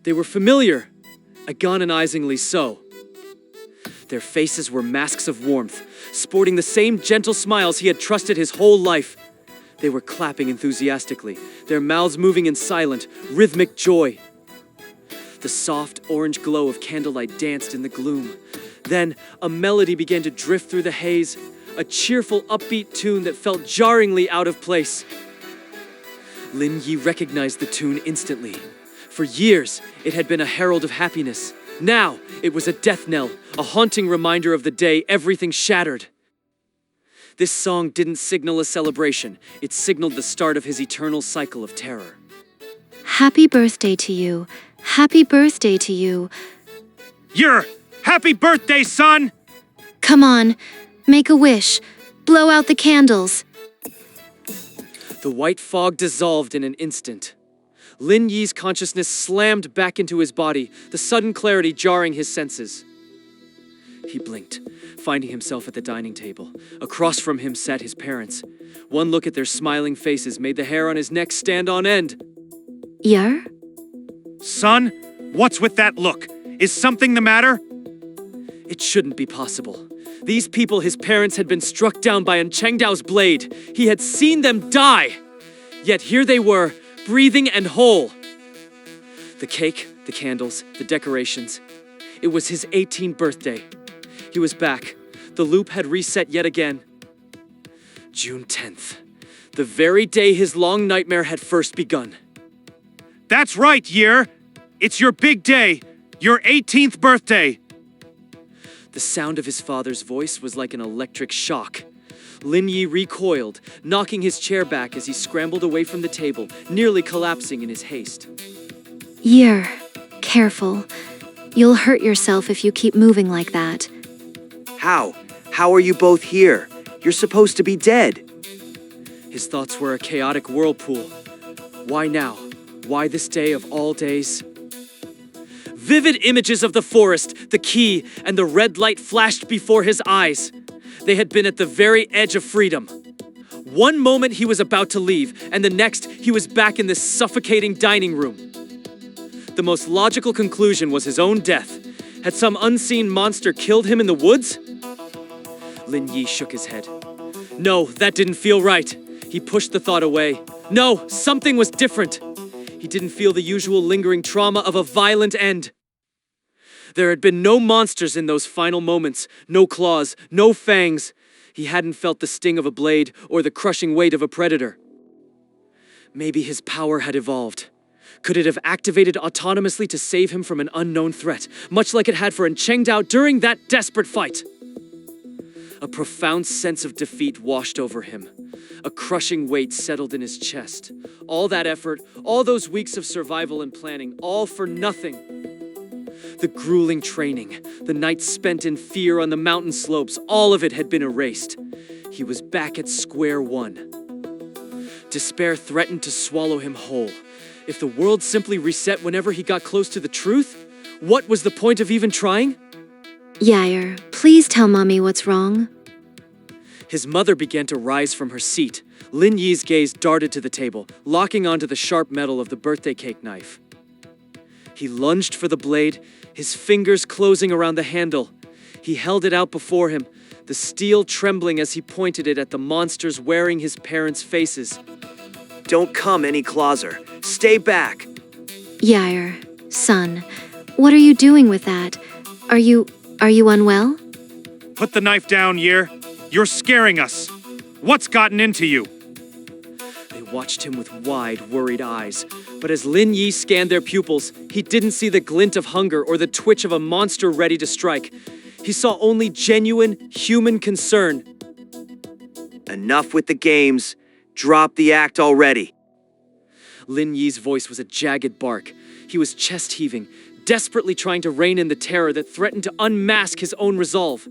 They were familiar, agonizingly so. Their faces were masks of warmth, sporting the same gentle smiles he had trusted his whole life. They were clapping enthusiastically, their mouths moving in silent, rhythmic joy. The soft, orange glow of candlelight danced in the gloom. Then, a melody began to drift through the haze, a cheerful, upbeat tune that felt jarringly out of place. Lin Yi recognized the tune instantly. For years, it had been a herald of happiness. Now, it was a death knell, a haunting reminder of the day everything shattered. This song didn't signal a celebration. It signaled the start of his eternal cycle of terror. Happy birthday to you. Happy birthday to you. Your happy birthday, son! Come on, make a wish. Blow out the candles. The white fog dissolved in an instant. Lin Yi's consciousness slammed back into his body, the sudden clarity jarring his senses. He blinked, finding himself at the dining table. Across from him sat his parents. One look at their smiling faces made the hair on his neck stand on end. Yer? Son, what's with that look? Is something the matter? It shouldn't be possible. These people, his parents, had been struck down by Chengdao's blade. He had seen them die. Yet here they were, breathing and whole. The cake, the candles, the decorations. It was his 18th birthday. He was back. The loop had reset yet again. June 10th. The very day his long nightmare had first begun. That's right, Year. It's your big day. Your 18th birthday. The sound of his father's voice was like an electric shock. Lin Yi recoiled, knocking his chair back as he scrambled away from the table, nearly collapsing in his haste. Yer, careful. You'll hurt yourself if you keep moving like that. How? How are you both here? You're supposed to be dead. His thoughts were a chaotic whirlpool. Why now? Why this day of all days? Vivid images of the forest, the key, and the red light flashed before his eyes. They had been at the very edge of freedom. One moment he was about to leave, and the next he was back in this suffocating dining room. The most logical conclusion was his own death. Had some unseen monster killed him in the woods? Lin Yi shook his head. No, that didn't feel right. He pushed the thought away. No, something was different. He didn't feel the usual lingering trauma of a violent end. There had been no monsters in those final moments, no claws, no fangs. He hadn't felt the sting of a blade or the crushing weight of a predator. Maybe his power had evolved. Could it have activated autonomously to save him from an unknown threat, much like it had for Chengdao during that desperate fight? A profound sense of defeat washed over him. A crushing weight settled in his chest. All that effort, all those weeks of survival and planning, all for nothing. The grueling training, the nights spent in fear on the mountain slopes, all of it had been erased. He was back at square one. Despair threatened to swallow him whole. If the world simply reset whenever he got close to the truth, what was the point of even trying? Yair, please tell Mommy what's wrong. His mother began to rise from her seat. Lin Yi's gaze darted to the table, locking onto the sharp metal of the birthday cake knife. He lunged for the blade, his fingers closing around the handle. He held it out before him, the steel trembling as he pointed it at the monsters wearing his parents' faces. Don't come any closer. Stay back. Yair, son, what are you doing with that? Are you unwell? Put the knife down, Year. You're scaring us. What's gotten into you? They watched him with wide, worried eyes. But as Lin Yi scanned their pupils, he didn't see the glint of hunger or the twitch of a monster ready to strike. He saw only genuine, human concern. Enough with the games. Drop the act already. Lin Yi's voice was a jagged bark. He was chest heaving, desperately trying to rein in the terror that threatened to unmask his own resolve.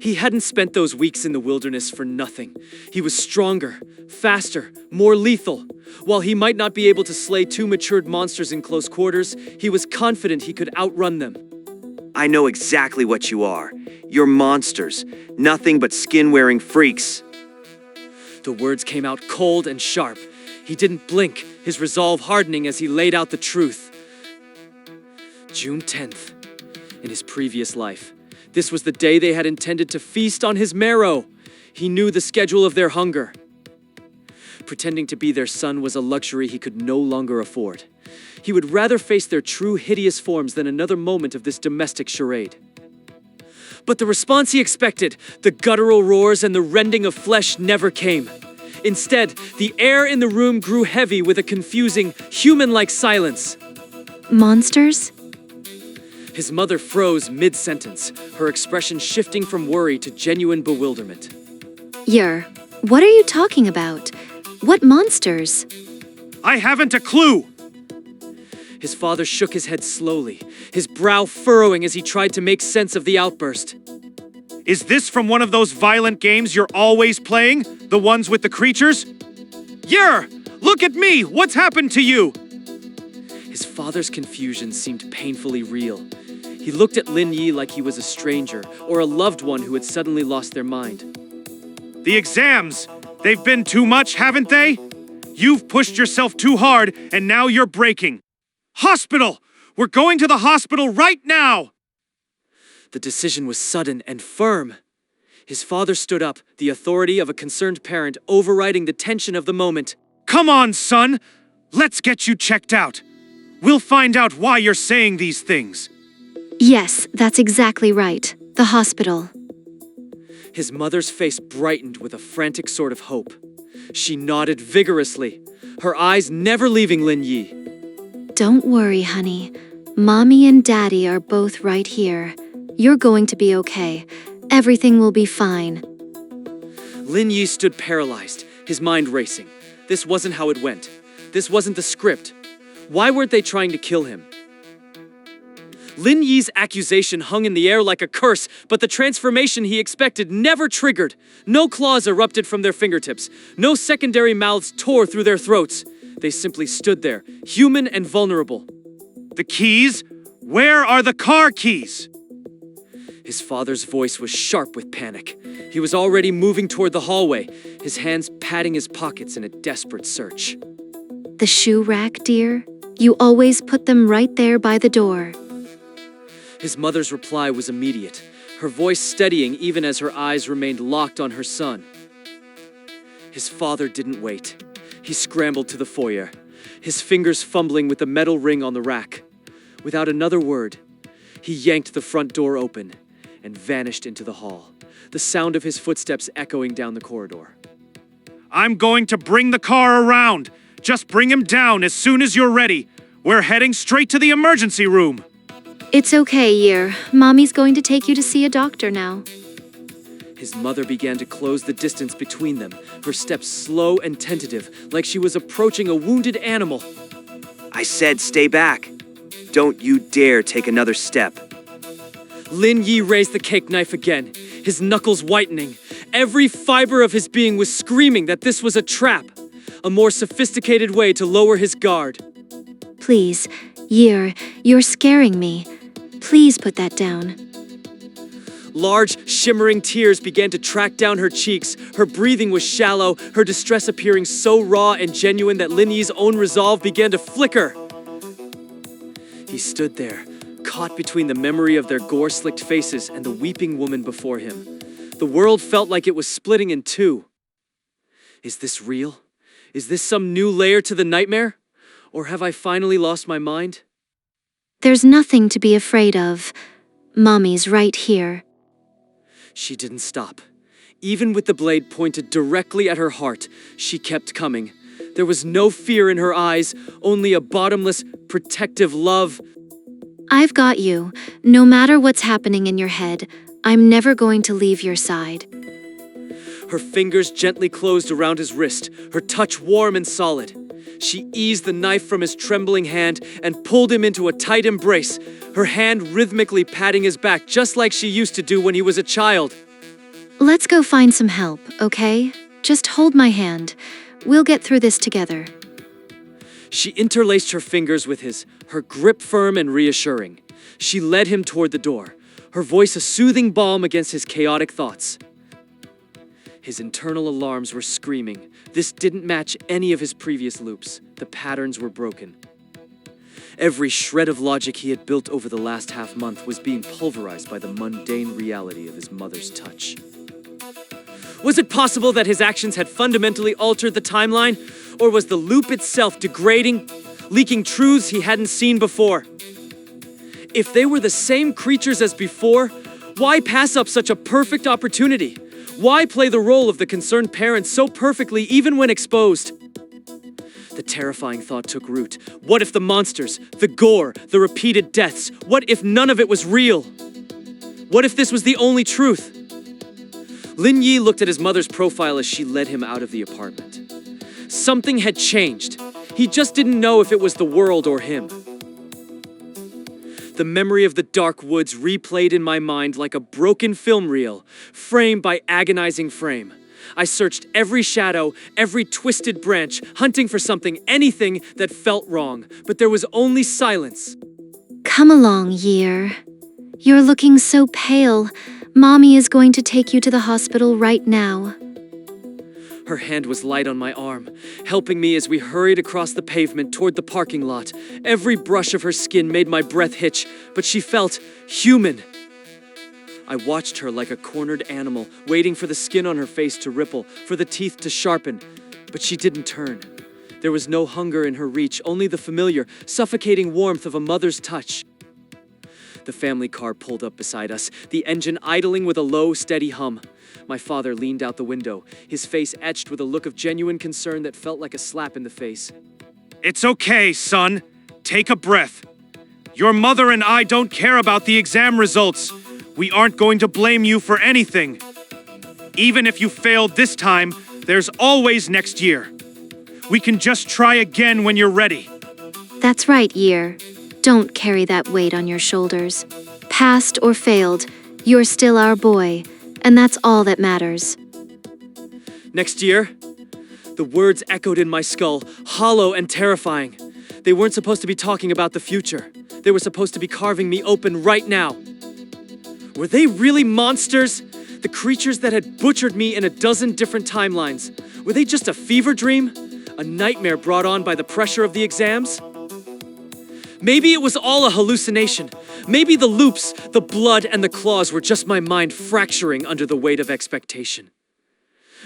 He hadn't spent those weeks in the wilderness for nothing. He was stronger, faster, more lethal. While he might not be able to slay two matured monsters in close quarters, he was confident he could outrun them. I know exactly what you are. You're monsters. Nothing but skin-wearing freaks. The words came out cold and sharp. He didn't blink, his resolve hardening as he laid out the truth. June 10th. In his previous life, this was the day they had intended to feast on his marrow. He knew the schedule of their hunger. Pretending to be their son was a luxury he could no longer afford. He would rather face their true hideous forms than another moment of this domestic charade. But the response he expected, the guttural roars and the rending of flesh, never came. Instead, the air in the room grew heavy with a confusing, human-like silence. Monsters? His mother froze mid-sentence, her expression shifting from worry to genuine bewilderment. Yer, what are you talking about? What monsters? I haven't a clue. His father shook his head slowly, his brow furrowing as he tried to make sense of the outburst. Is this from one of those violent games you're always playing? The ones with the creatures? Yer! Look at me! What's happened to you? His father's confusion seemed painfully real. He looked at Lin Yi like he was a stranger or a loved one who had suddenly lost their mind. The exams! They've been too much, haven't they? You've pushed yourself too hard, and now you're breaking. Hospital! We're going to the hospital right now! The decision was sudden and firm. His father stood up, the authority of a concerned parent overriding the tension of the moment. Come on, son! Let's get you checked out. We'll find out why you're saying these things. Yes, that's exactly right. The hospital. His mother's face brightened with a frantic sort of hope. She nodded vigorously, her eyes never leaving Lin Yi. Don't worry, honey. Mommy and Daddy are both right here. You're going to be okay. Everything will be fine. Lin Yi stood paralyzed, his mind racing. This wasn't how it went. This wasn't the script. Why weren't they trying to kill him? Lin Yi's accusation hung in the air like a curse, but the transformation he expected never triggered. No claws erupted from their fingertips. No secondary mouths tore through their throats. They simply stood there, human and vulnerable. The keys? Where are the car keys? His father's voice was sharp with panic. He was already moving toward the hallway, his hands patting his pockets in a desperate search. The shoe rack, dear? You always put them right there by the door. His mother's reply was immediate, her voice steadying even as her eyes remained locked on her son. His father didn't wait. He scrambled to the foyer, his fingers fumbling with the metal ring on the rack. Without another word, he yanked the front door open and vanished into the hall, the sound of his footsteps echoing down the corridor. I'm going to bring the car around. Just bring him down as soon as you're ready. We're heading straight to the emergency room. It's okay, Yer. Mommy's going to take you to see a doctor now. His mother began to close the distance between them, her steps slow and tentative, like she was approaching a wounded animal. I said stay back. Don't you dare take another step. Lin Yi raised the cake knife again, his knuckles whitening. Every fiber of his being was screaming that this was a trap, a more sophisticated way to lower his guard. Please, Yer, you're scaring me. Please put that down. Large, shimmering tears began to track down her cheeks. Her breathing was shallow, her distress appearing so raw and genuine that Lin Yi's own resolve began to flicker. He stood there, caught between the memory of their gore-slicked faces and the weeping woman before him. The world felt like it was splitting in two. Is this real? Is this some new layer to the nightmare? Or have I finally lost my mind? There's nothing to be afraid of. Mommy's right here. She didn't stop. Even with the blade pointed directly at her heart, she kept coming. There was no fear in her eyes, only a bottomless, protective love. I've got you. No matter what's happening in your head, I'm never going to leave your side. Her fingers gently closed around his wrist, her touch warm and solid. She eased the knife from his trembling hand and pulled him into a tight embrace, her hand rhythmically patting his back just like she used to do when he was a child. Let's go find some help, okay? Just hold my hand. We'll get through this together. She interlaced her fingers with his, her grip firm and reassuring. She led him toward the door, her voice a soothing balm against his chaotic thoughts. His internal alarms were screaming. This didn't match any of his previous loops. The patterns were broken. Every shred of logic he had built over the last half-month was being pulverized by the mundane reality of his mother's touch. Was it possible that his actions had fundamentally altered the timeline? Or was the loop itself degrading, leaking truths he hadn't seen before? If they were the same creatures as before, Why pass up such a perfect opportunity? Why play the role of the concerned parent so perfectly even when exposed? The terrifying thought took root. What if the monsters, the gore, the repeated deaths, what if none of it was real? What if this was the only truth? Lin Yi looked at his mother's profile as she led him out of the apartment. Something had changed. He just didn't know if it was the world or him. The memory of the dark woods replayed in my mind like a broken film reel, frame by agonizing frame. I searched every shadow, every twisted branch, hunting for something, anything that felt wrong, but there was only silence. Come along, Year. You're looking so pale. Mommy is going to take you to the hospital right now. Her hand was light on my arm, helping me as we hurried across the pavement toward the parking lot. Every brush of her skin made my breath hitch, but she felt human. I watched her like a cornered animal, waiting for the skin on her face to ripple, for the teeth to sharpen, but she didn't turn. There was no hunger in her reach, only the familiar, suffocating warmth of a mother's touch. The family car pulled up beside us, the engine idling with a low, steady hum. My father leaned out the window, his face etched with a look of genuine concern that felt like a slap in the face. It's okay, son. Take a breath. Your mother and I don't care about the exam results. We aren't going to blame you for anything. Even if you failed this time, there's always next year. We can just try again when you're ready. That's right, Year. Don't carry that weight on your shoulders. Passed or failed, you're still our boy, and that's all that matters. Next year? The words echoed in my skull, hollow and terrifying. They weren't supposed to be talking about the future. They were supposed to be carving me open right now. Were they really monsters? The creatures that had butchered me in a dozen different timelines. Were they just a fever dream? A nightmare brought on by the pressure of the exams? Maybe it was all a hallucination. Maybe the loops, the blood, and the claws were just my mind fracturing under the weight of expectation.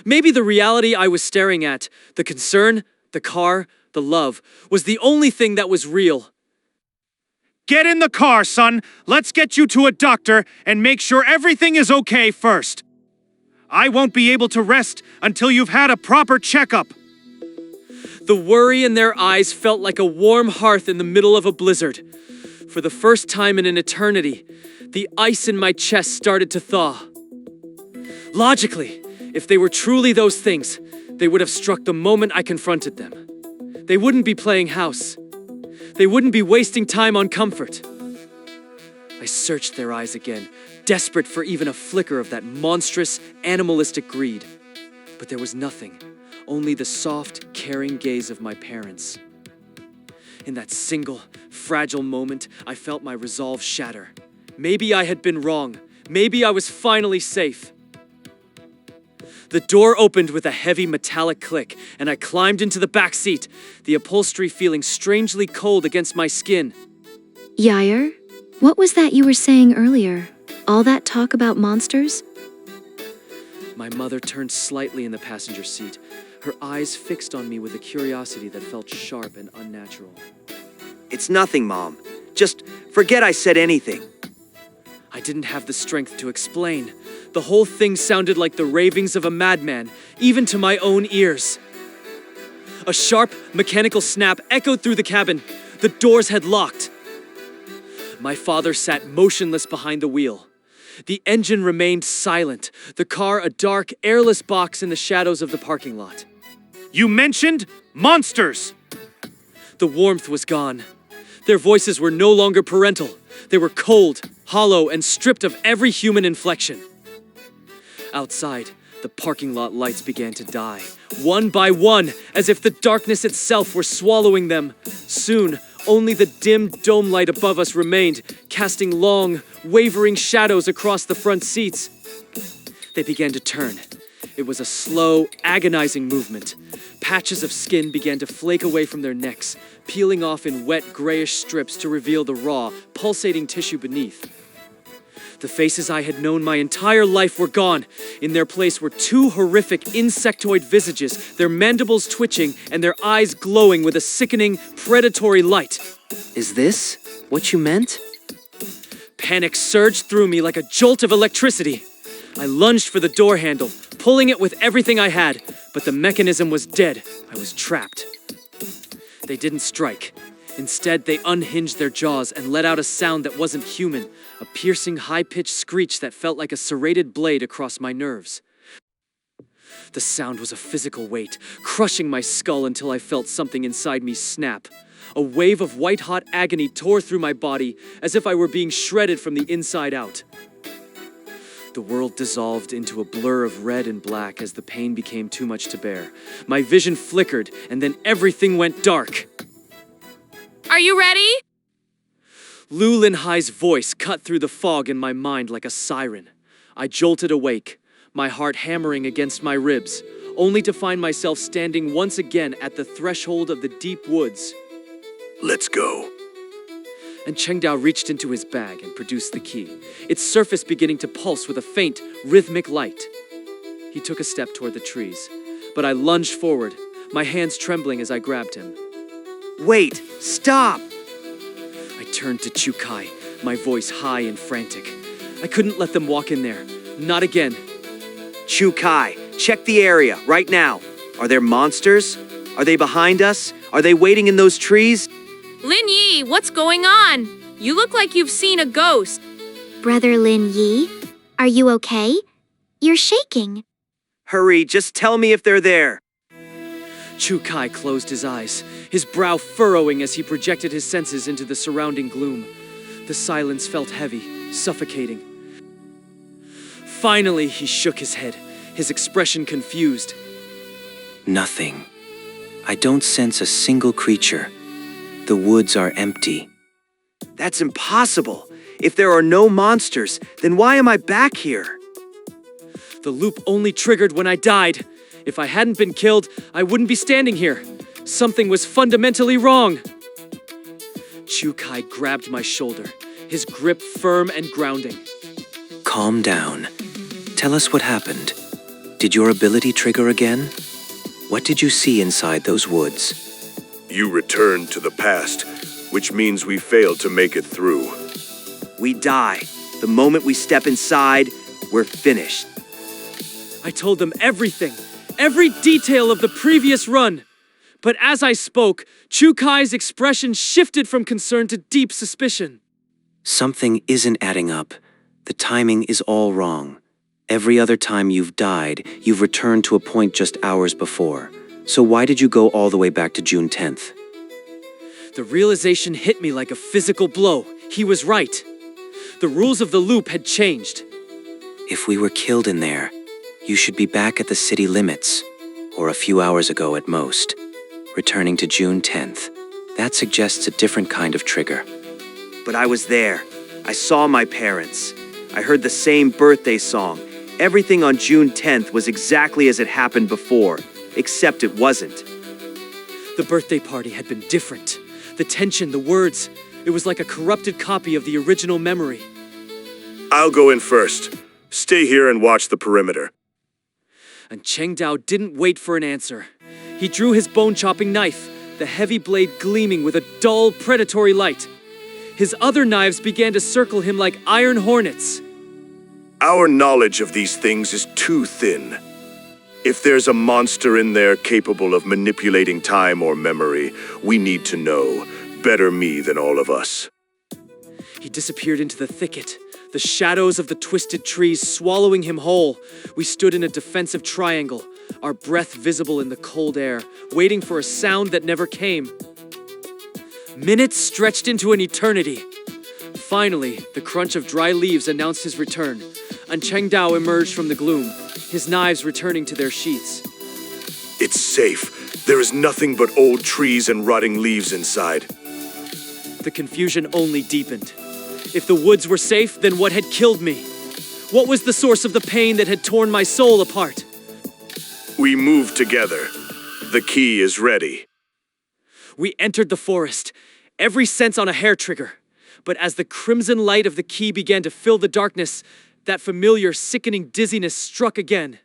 Maybe the reality I was staring at, the concern, the car, the love, was the only thing that was real. Get in the car, son. Let's get you to a doctor and make sure everything is okay first. I won't be able to rest until you've had a proper checkup. The worry in their eyes felt like a warm hearth in the middle of a blizzard. For the first time in an eternity, the ice in my chest started to thaw. Logically, if they were truly those things, they would have struck the moment I confronted them. They wouldn't be playing house. They wouldn't be wasting time on comfort. I searched their eyes again, desperate for even a flicker of that monstrous, animalistic greed. But there was nothing. Only the soft, caring gaze of my parents. In that single, fragile moment, I felt my resolve shatter. Maybe I had been wrong. Maybe I was finally safe. The door opened with a heavy metallic click, and I climbed into the back seat, the upholstery feeling strangely cold against my skin. Yair, what was that you were saying earlier? All that talk about monsters? My mother turned slightly in the passenger seat, her eyes fixed on me with a curiosity that felt sharp and unnatural. It's nothing, Mom. Just forget I said anything. I didn't have the strength to explain. The whole thing sounded like the ravings of a madman, even to my own ears. A sharp, mechanical snap echoed through the cabin. The doors had locked. My father sat motionless behind the wheel. The engine remained silent, the car a dark, airless box in the shadows of the parking lot. You mentioned monsters! The warmth was gone. Their voices were no longer parental. They were cold, hollow, and stripped of every human inflection. Outside, the parking lot lights began to die, one by one, as if the darkness itself were swallowing them. Soon, only the dim dome light above us remained, casting long, wavering shadows across the front seats. They began to turn. It was a slow, agonizing movement. Patches of skin began to flake away from their necks, peeling off in wet, grayish strips to reveal the raw, pulsating tissue beneath. The faces I had known my entire life were gone. In their place were two horrific insectoid visages, their mandibles twitching and their eyes glowing with a sickening, predatory light. Is this what you meant? Panic surged through me like a jolt of electricity. I lunged for the door handle, pulling it with everything I had, but the mechanism was dead. I was trapped. They didn't strike. Instead, they unhinged their jaws and let out a sound that wasn't human, a piercing, high-pitched screech that felt like a serrated blade across my nerves. The sound was a physical weight, crushing my skull until I felt something inside me snap. A wave of white-hot agony tore through my body, as if I were being shredded from the inside out. The world dissolved into a blur of red and black as the pain became too much to bear. My vision flickered, and then everything went dark. Are you ready? Lin Yi's voice cut through the fog in my mind like a siren. I jolted awake, my heart hammering against my ribs, only to find myself standing once again at the threshold of the deep woods. Let's go. And Chengdao reached into his bag and produced the key, its surface beginning to pulse with a faint, rhythmic light. He took a step toward the trees, but I lunged forward, my hands trembling as I grabbed him. Wait, stop! I turned to Chukai, my voice high and frantic. I couldn't let them walk in there. Not again. Chukai, check the area, right now. Are there monsters? Are they behind us? Are they waiting in those trees? Lin Yi, what's going on? You look like you've seen a ghost. Brother Lin Yi, are you okay? You're shaking. Hurry, just tell me if they're there. Chukai closed his eyes, his brow furrowing as he projected his senses into the surrounding gloom. The silence felt heavy, suffocating. Finally, he shook his head, his expression confused. Nothing. I don't sense a single creature. The woods are empty. That's impossible. If there are no monsters, then why am I back here? The loop only triggered when I died. If I hadn't been killed, I wouldn't be standing here. Something was fundamentally wrong. Chukai grabbed my shoulder, his grip firm and grounding. Calm down. Tell us what happened. Did your ability trigger again? What did you see inside those woods? You returned to the past, which means we failed to make it through. We die. The moment we step inside, we're finished. I told them everything, every detail of the previous run. But as I spoke, Chukai's expression shifted from concern to deep suspicion. Something isn't adding up. The timing is all wrong. Every other time you've died, you've returned to a point just hours before. So why did you go all the way back to June 10th? The realization hit me like a physical blow. He was right. The rules of the loop had changed. If we were killed in there, you should be back at the city limits, or a few hours ago at most, returning to June 10th. That suggests a different kind of trigger. But I was there. I saw my parents. I heard the same birthday song. Everything on June 10th was exactly as it happened before, except it wasn't. The birthday party had been different. The tension, the words, it was like a corrupted copy of the original memory. I'll go in first. Stay here and watch the perimeter. And Chengdao didn't wait for an answer. He drew his bone-chopping knife, the heavy blade gleaming with a dull, predatory light. His other knives began to circle him like iron hornets. Our knowledge of these things is too thin. If there's a monster in there capable of manipulating time or memory, we need to know. Better me than all of us. He disappeared into the thicket, the shadows of the twisted trees swallowing him whole. We stood in a defensive triangle, our breath visible in the cold air, waiting for a sound that never came. Minutes stretched into an eternity. Finally, the crunch of dry leaves announced his return, and Chengdao emerged from the gloom, his knives returning to their sheaths. It's safe. There is nothing but old trees and rotting leaves inside. The confusion only deepened. If the woods were safe, then what had killed me? What was the source of the pain that had torn my soul apart? We move together. The key is ready. We entered the forest, every sense on a hair trigger. But as the crimson light of the key began to fill the darkness, that familiar, sickening dizziness struck again.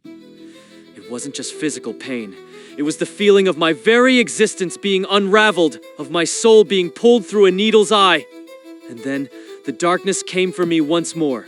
It wasn't just physical pain. It was the feeling of my very existence being unraveled, of my soul being pulled through a needle's eye. And then, The darkness came for me once more.